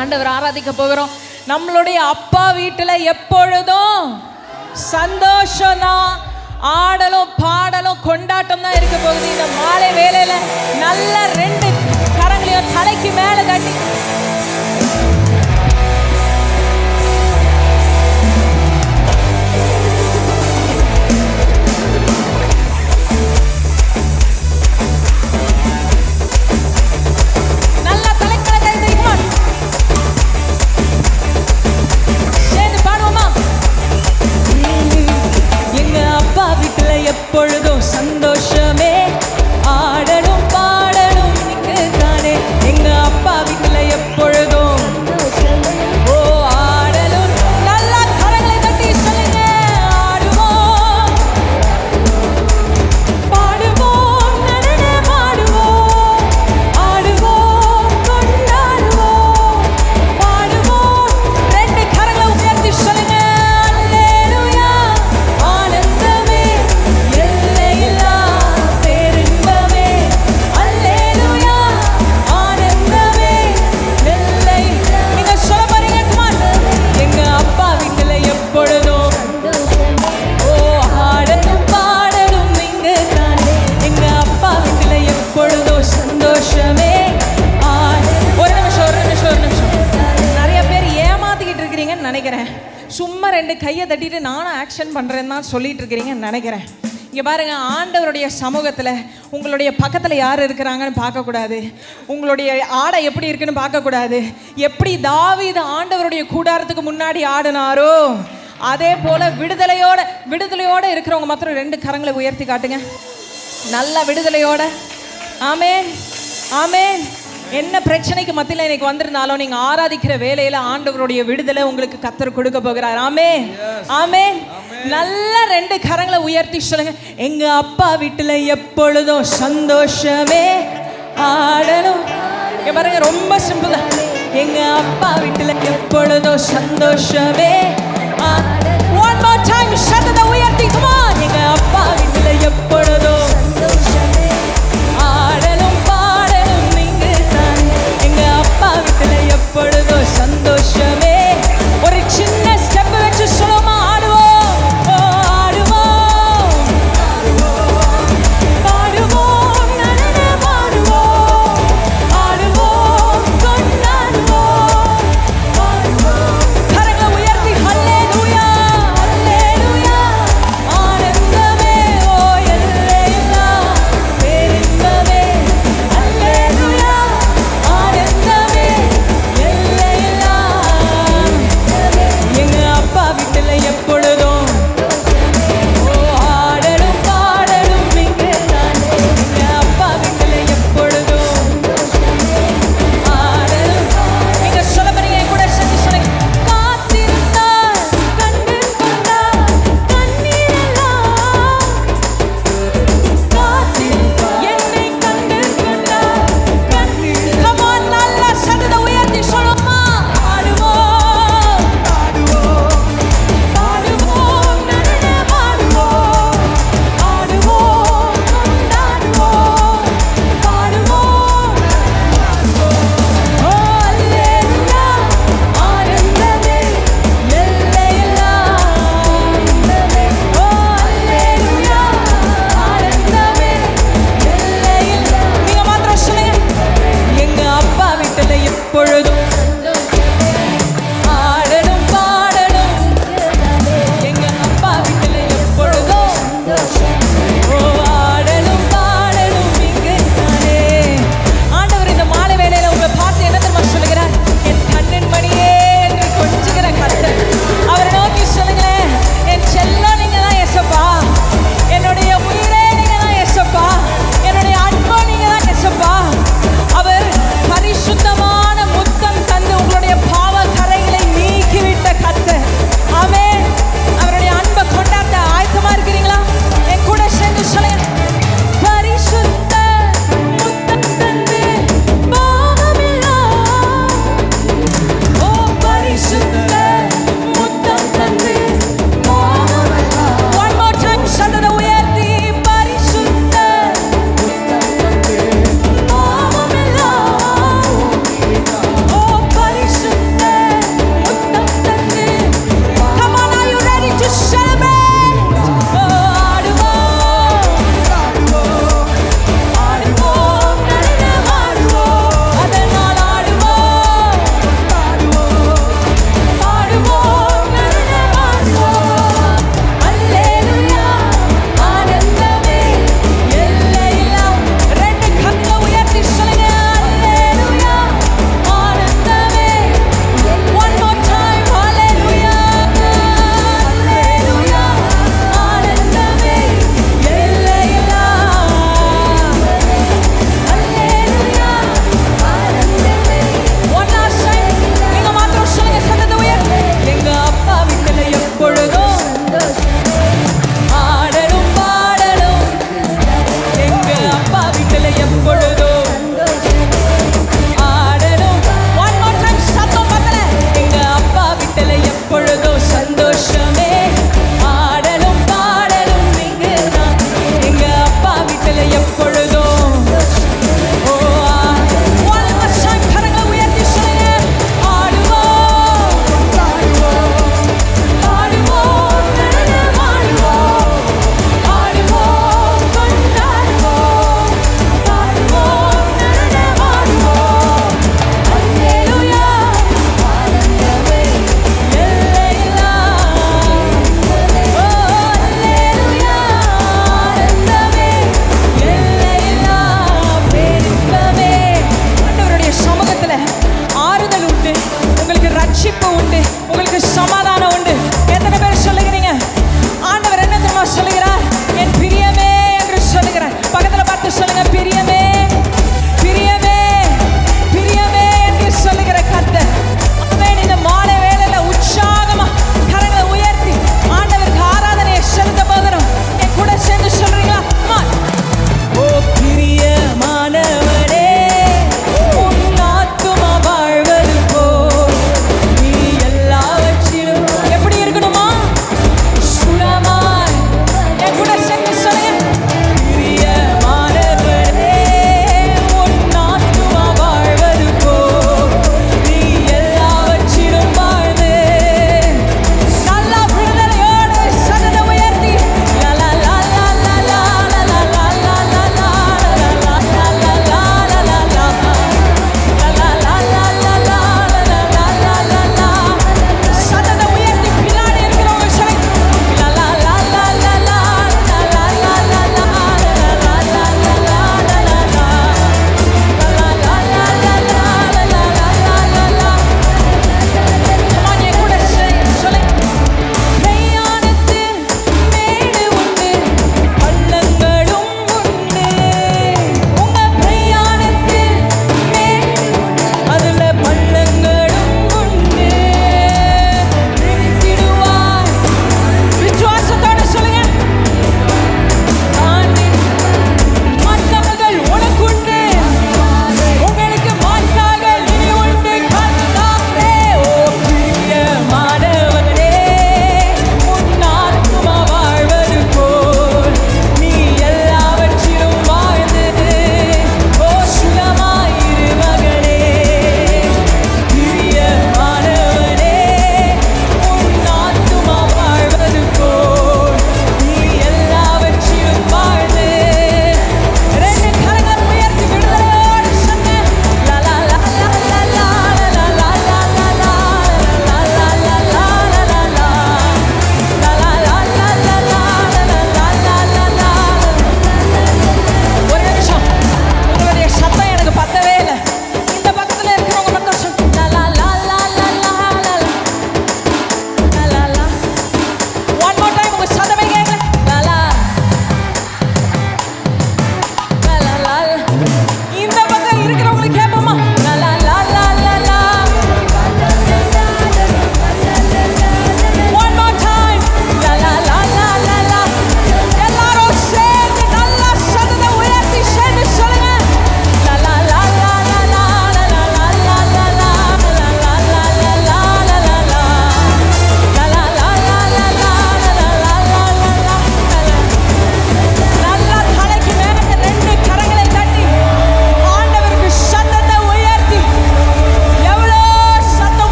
ஆண்டவர் ஆராதிக்க போகிறோம். நம்மளுடைய அப்பா வீட்டுல எப்பொழுதும் சந்தோஷம் தான், ஆடலும் பாடலும் கொண்டாட்டம் தான் இருக்க போகுது. இந்த மாலை வேளையில நல்ல 2 கரங்களையும் தலைக்கு மேல கட்டி எப்பொழுதும் சந்தோஷமே, ஆடலும் பாடலும் நீங்க தானே. எங்க அப்பா வீட்டுல எப்பொழுதும் ஓ ஆடலும். நல்லா கரங்களை தட்டி சொல்லுங்க. ஆடுவோம் பாடுவோம் நடனம் ஆடுவோம், ஆடுவோம் கொண்டாடுவோம் பாடுவோம். 2 கரங்களை உயர்த்தி சொல்லுங்க. நினைக்கிறேன் சும்மா 2 கையை தட்டிட்டு நானும் ஆக்ஷன் பண்றேன்னு தான் சொல்லிட்டு இருக்கிறீங்கன்னு நினைக்கிறேன். இங்க பாருங்க, ஆண்டவருடைய சமூகத்துல உங்களுடைய பக்கத்துல யார் இருக்கிறாங்கன்னு பார்க்கக்கூடாது, உங்களுடைய ஆடை எப்படி இருக்குன்னு பார்க்கக்கூடாது. எப்படி தாவீது ஆண்டவருடைய கூடாரத்துக்கு முன்னாடி ஆடினாரோ அதே போல விடுதலையோட இருக்கிறவங்க மாத்திரம் 2 கரங்களை உயர்த்தி காட்டுங்க. நல்ல விடுதலையோட. ஆமென் ஆமென். என்ன பிரச்சனைக்கு மத்தியில் இன்னைக்கு வந்திருந்தாலும் நீங்க ஆராதிக்கிற வேலையில ஆண்டவருடைய விடுதலை உங்களுக்கு கர்த்தர் கொடுக்க போகிறார். ஆமென் ஆமென். நல்ல 2 கரங்களை உயர்த்தி சொல்லுங்க. எங்க அப்பா வீட்டுல எப்பொழுதும் சந்தோஷமே, ஆடணும். இங்க பாருங்க, ரொம்ப சிம்பிள். எங்க அப்பா வீட்டுல எப்பொழுதும் சந்தோஷமே. One more time, சத்தத்தை உயர்த்தி. Come on.